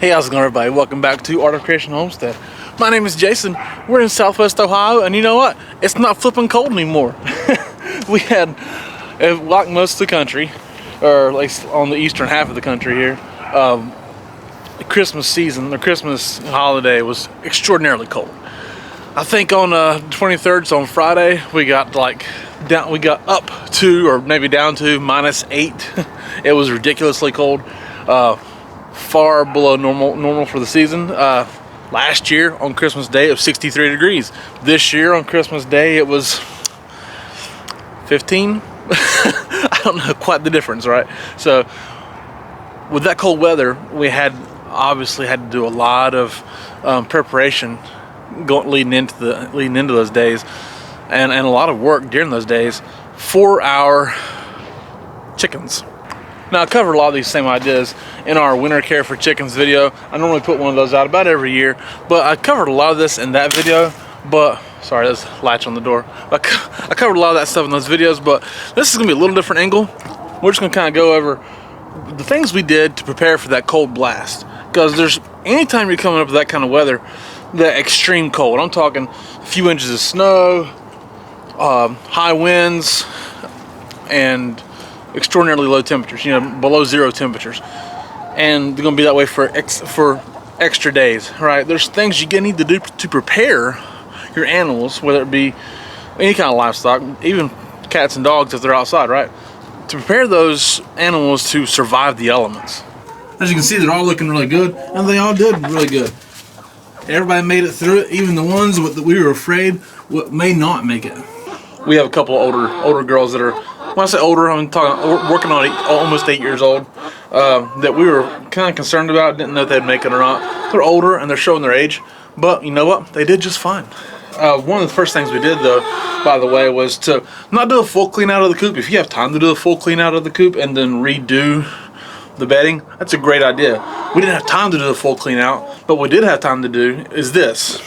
Hey, how's it going, everybody? Welcome back to Art of Creation Homestead. My name is Jason. We're in Southwest Ohio, and you know what? It's not flipping cold anymore. We had, like most of the country, or at least on the eastern half of the country here, the Christmas season, the Christmas holiday was extraordinarily cold. I think on the 23rd, so on Friday, we got up to, or maybe down to -8. It was ridiculously cold. Far below normal for the season. Last year on Christmas Day it was 63 degrees. This year on Christmas Day it was 15. I don't know quite the difference, right? So with that cold weather, we obviously had to do a lot of preparation leading into those days, and a lot of work during those days for our chickens. Now, I covered a lot of these same ideas in our winter care for chickens video. I normally put one of those out about every year, but I covered a lot of this in that video. But sorry, there's a latch on the door. I covered a lot of that stuff in those videos, but this is gonna be a little different angle. We're just gonna kind of go over the things we did to prepare for that cold blast. Because anytime you're coming up with that kind of weather, that extreme cold, I'm talking a few inches of snow, high winds, and extraordinarily low temperatures, below zero temperatures, and they're gonna be that way for extra days, right? There's things you need to do to prepare your animals, whether it be any kind of livestock, even cats and dogs if they're outside, right? To prepare those animals to survive the elements. As you can see, they're all looking really good, and they all did really good. Everybody made it through it, even the ones that we were afraid may not make it. We have a couple of older girls that are, when I say older, I'm talking working on almost 8 years old, that we were kind of concerned about, didn't know if they'd make it or not. They're older and they're showing their age, but you know what? They did just fine. One of the first things we did, though, by the way, was to not do a full clean out of the coop. If you have time to do a full clean out of the coop and then redo the bedding, that's a great idea. We didn't have time to do the full clean out, but what we did have time to do is this.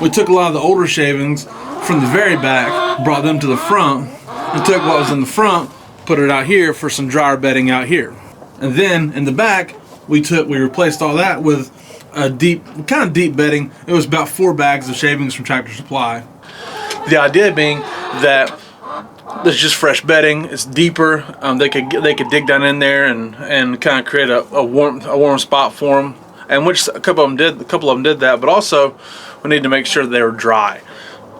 We took a lot of the older shavings from the very back, brought them to the front, and took what was in the front, put it out here for some drier bedding out here. And then in the back, we replaced all that with a kind of deep bedding. It was about 4 bags of shavings from Tractor Supply. The idea being that there's just fresh bedding. It's deeper. They could dig down in there and kind of create a warm spot for them. And which a couple of them did that. But also, we need to make sure they were dry.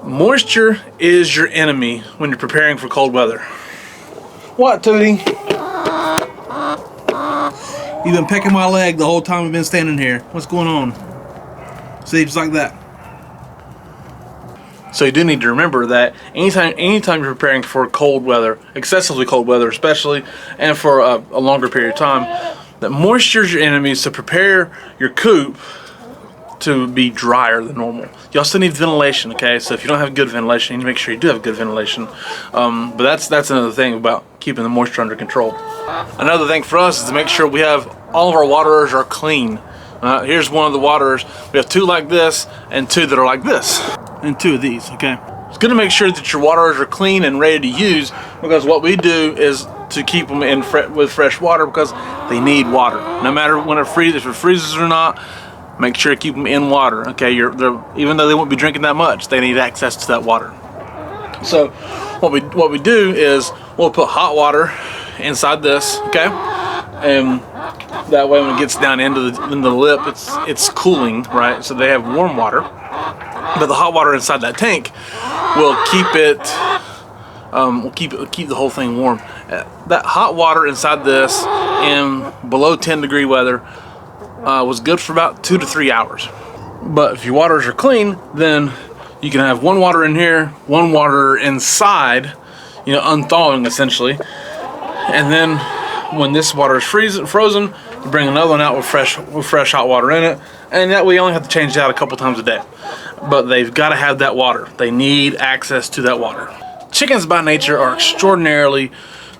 Moisture is your enemy when you're preparing for cold weather. What, Tootie? You've been pecking my leg the whole time we've been standing here. What's going on? See, just like that. So you do need to remember that anytime you're preparing for cold weather, excessively cold weather especially, and for a longer period of time, that moisture is your enemy, so prepare your coop to be drier than normal. You also need ventilation, okay? So if you don't have good ventilation, you need to make sure you do have good ventilation. But that's another thing about keeping the moisture under control. Another thing for us is to make sure we have all of our waterers are clean. Here's one of the waterers. We have 2 like this and 2 that are like this, and 2 of these, okay? It's good to make sure that your waterers are clean and ready to use, because what we do is to keep them with fresh water, because they need water. No matter when if it freezes or not, make sure to keep them in water, okay? Even though they won't be drinking that much, they need access to that water. So what we do is we'll put hot water inside this, okay? And that way when it gets down into the lip, it's cooling, right? So they have warm water. But the hot water inside that tank will keep the whole thing warm. That hot water inside this in below 10-degree weather was good for about 2 to 3 hours. But if your waters are clean, then you can have one water in here, one water inside, unthawing essentially. And then when this water is frozen, you bring another one out with fresh hot water in it, and that way you only have to change it out a couple times a day. But they've got to have that water. They need access to that water. Chickens by nature are extraordinarily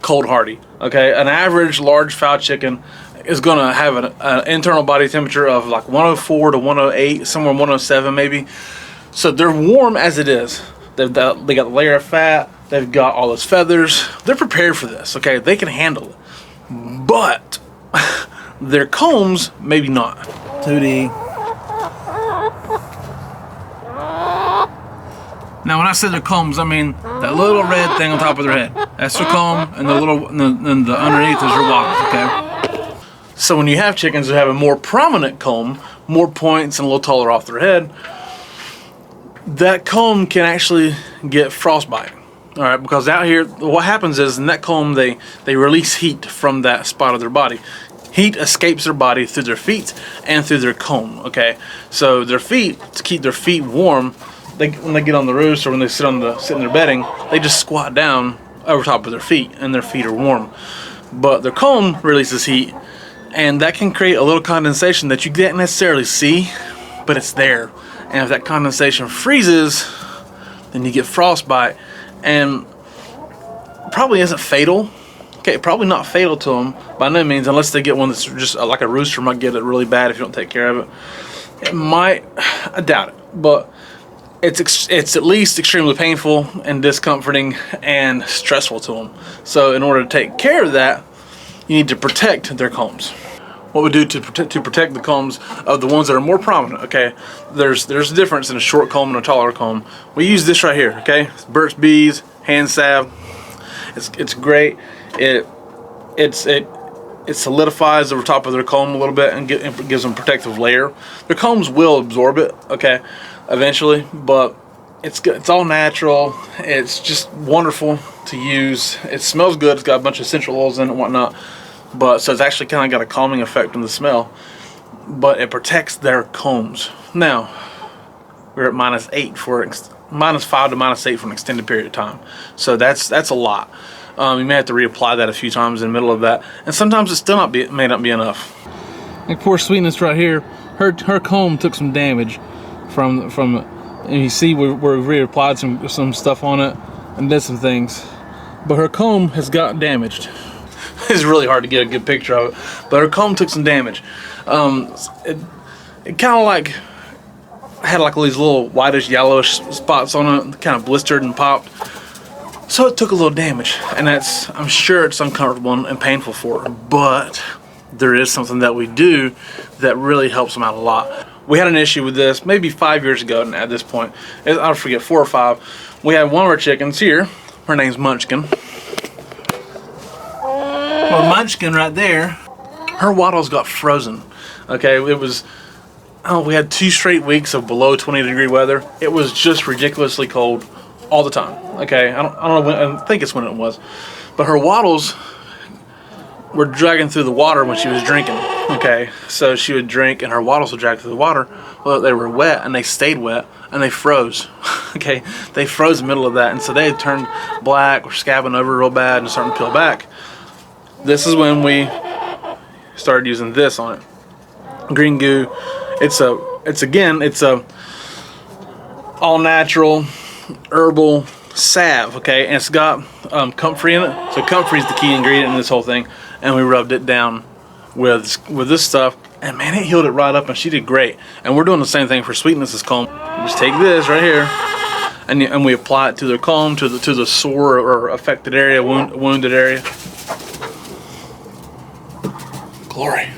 cold hardy. Okay, an average large fowl chicken is going to have an internal body temperature of like 104 to 108, somewhere 107 maybe. So they're warm as it is. They got a layer of fat. They've got all those feathers. They're prepared for this. Okay, they can handle it. But their combs, maybe not. 2D. Now, when I say their combs, I mean that little red thing on top of their head. That's their comb, and the little, and the underneath is their wattles. Okay. So when you have chickens that have a more prominent comb, more points, and a little taller off their head, that comb can actually get frostbite. All right, because out here, what happens is in that comb, they release heat from that spot of their body. Heat escapes their body through their feet and through their comb. Okay, so their feet, to keep their feet warm, when they get on the roost or when they sit in their bedding, they just squat down over top of their feet, and their feet are warm. But their comb releases heat, and that can create a little condensation that you can't necessarily see, but it's there. And if that condensation freezes, then you get frostbite, and probably isn't fatal. Okay, probably not fatal to them by no means, unless they get one that's just like a rooster might get it really bad if you don't take care of it. It might, I doubt it, but it's at least extremely painful and discomforting and stressful to them. So in order to take care of that, you need to protect their combs. What we do to protect the combs of the ones that are more prominent, okay? There's a difference in a short comb and a taller comb. We use this right here, okay? It's Burt's Bees hand salve. It's great. It solidifies over top of their comb a little bit and gives them a protective layer. Their combs will absorb it, okay, eventually, but it's all natural. It's just wonderful to use. It smells good. It's got a bunch of essential oils in it and whatnot. But so it's actually kind of got a calming effect on the smell, but it protects their combs. Now we're at -8 for -5 to -8 for an extended period of time, so that's a lot. You may have to reapply that a few times in the middle of that, and sometimes it still may not be enough. Like poor Sweetness right here, her comb took some damage from and you see we reapplied some stuff on it and did some things, but her comb has got damaged. It's really hard to get a good picture of it, but her comb took some damage. It kind of like had like all these little whitish yellowish spots on it, kind of blistered and popped. So it took a little damage, and I'm sure it's uncomfortable and painful for her, but there is something that we do that really helps them out a lot. We had an issue with this maybe 5 years ago, and at this point, I forget, 4 or 5. We had one of our chickens here. Her name's Munchkin. Well, Munchkin right there, her wattles got frozen. Okay, it was, we had 2 straight weeks of below 20-degree weather. It was just ridiculously cold all the time. Okay, I don't know when, I think it's when it was, but her wattles were dragging through the water when she was drinking. Okay, so she would drink and her wattles would drag through the water. Well, they were wet and they stayed wet and they froze. Okay, they froze in the middle of that, and so they had turned black or scabbing over real bad and starting to peel back. This is when we started using this on it. Green goo. It's a all natural herbal salve, okay, and it's got comfrey in it. So comfrey is the key ingredient in this whole thing, and we rubbed it down with this stuff, and man, it healed it right up, and she did great. And we're doing the same thing for Sweetness's comb. Just take this right here, and we apply it to their comb, to the sore or affected area, wounded area. Glory.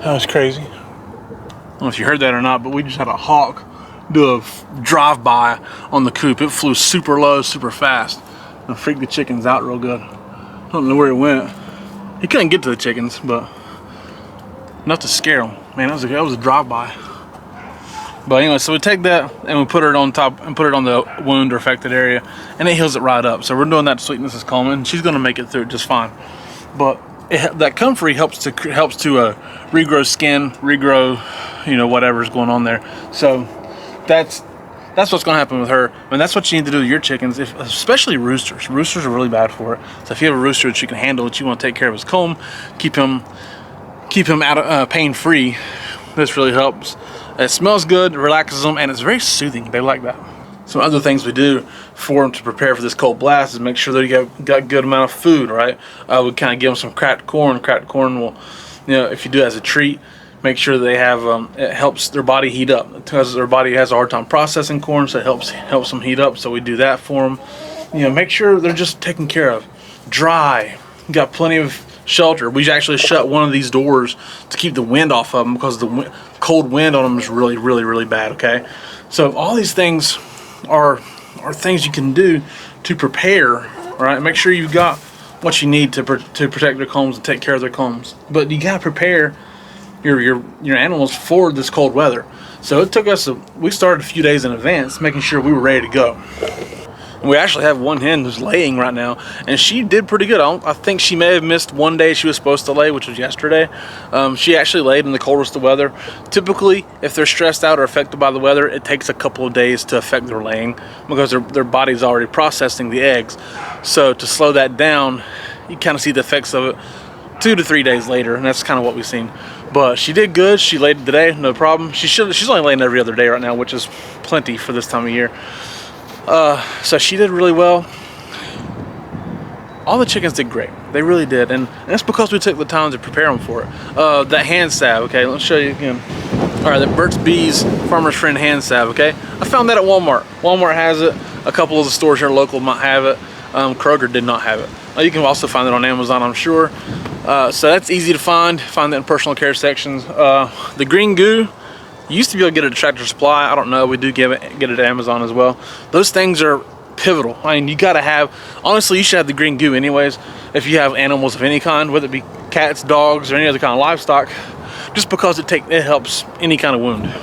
That was crazy. I don't know if you heard that or not, but we just had a hawk do a drive-by on the coop. It flew super low, super fast, and freaked the chickens out real good. I don't know where it went. He couldn't get to the chickens, but enough to scare them. Man, that was a drive-by. But anyway, so we take that and we put it on top and put it on the wound or affected area, and it heals it right up. So we're doing that to Sweetness's comb, and she's going to make it through just fine. But that comfrey helps to regrow skin, regrow, whatever's going on there. So that's what's going to happen with her. I mean, that's what you need to do with your chickens, especially roosters. Roosters are really bad for it. So if you have a rooster that you can handle, that you want to take care of his comb, keep him out of pain-free. This really helps. It smells good, it relaxes them, and it's very soothing. They like that. Some other things we do for them to prepare for this cold blast is make sure that you got good amount of food, right? We kind of give them some cracked corn. Cracked corn will, if you do it as a treat, make sure they have, it helps their body heat up. Because their body has a hard time processing corn, so it helps them heat up. So we do that for them. Make sure they're just taken care of. Dry. Got plenty of shelter. We actually shut one of these doors to keep the wind off of them because the cold wind on them is really, really, really bad. Okay, so all these things are things you can do to prepare, right? Make sure you've got what you need to protect their combs and take care of their combs. But you gotta prepare your animals for this cold weather. So it took us we started a few days in advance, making sure we were ready to go. We actually have one hen who's laying right now, and she did pretty good. I think she may have missed one day she was supposed to lay, which was yesterday. She actually laid in the coldest of weather. Typically, if they're stressed out or affected by the weather, it takes a couple of days to affect their laying because their body's already processing the eggs. So to slow that down, you kind of see the effects of it 2 to 3 days later, and that's kind of what we've seen. But she did good. She laid today, no problem. She's only laying every other day right now, which is plenty for this time of year. So she did really well. All the chickens did great. They really did, and that's because we took the time to prepare them for it. That hand salve, okay, let's show you again. All right, the Burt's Bees Farmer's Friend hand salve, okay? I found that at Walmart. Walmart has it. A couple of the stores here local might have it. Kroger did not have it. You can also find it on Amazon, I'm sure. So that's easy to find that in personal care sections. The green goo, you used to be able to get it at Tractor Supply. I don't know, we do get it at Amazon as well. Those things are pivotal. I mean, you gotta have, honestly, you should have the green goo anyways if you have animals of any kind, whether it be cats, dogs, or any other kind of livestock, just because it helps any kind of wound.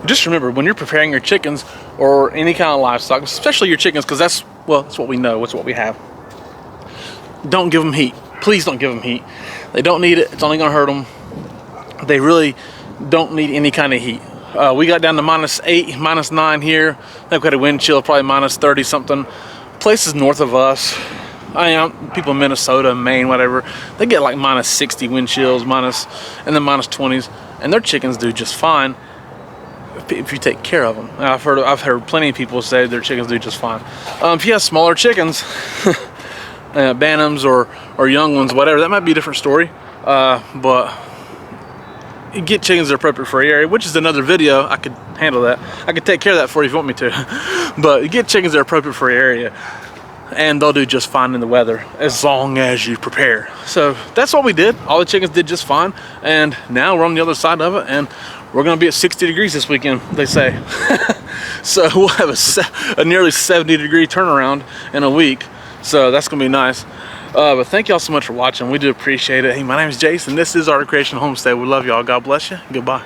Just remember, when you're preparing your chickens or any kind of livestock, especially your chickens, because that's what we know, it's what we have. Don't give them heat. Please don't give them heat. They don't need it. It's only gonna hurt them. They really don't need any kind of heat. We got down to -8, -9 here. I think we had a wind chill, probably -30 something. Places north of us, people in Minnesota, Maine, whatever, they get like -60 wind chills, and then -20s, and their chickens do just fine if you take care of them. I've heard plenty of people say their chickens do just fine. If you have smaller chickens, bantams or young ones, whatever, that might be a different story. But you get chickens that are appropriate for your area, which is another video. I could handle that. I could take care of that for you if you want me to. But you get chickens that are appropriate for your area, and they'll do just fine in the weather as long as you prepare. So that's what we did. All the chickens did just fine, and now we're on the other side of it, and we're gonna be at 60 degrees this weekend, they say. So we'll have a nearly 70-degree turnaround in a week. So that's gonna be nice. But thank y'all so much for watching. We do appreciate it. Hey, my name is Jason. This is Art of Creation Homestead. We love y'all. God bless you. Goodbye.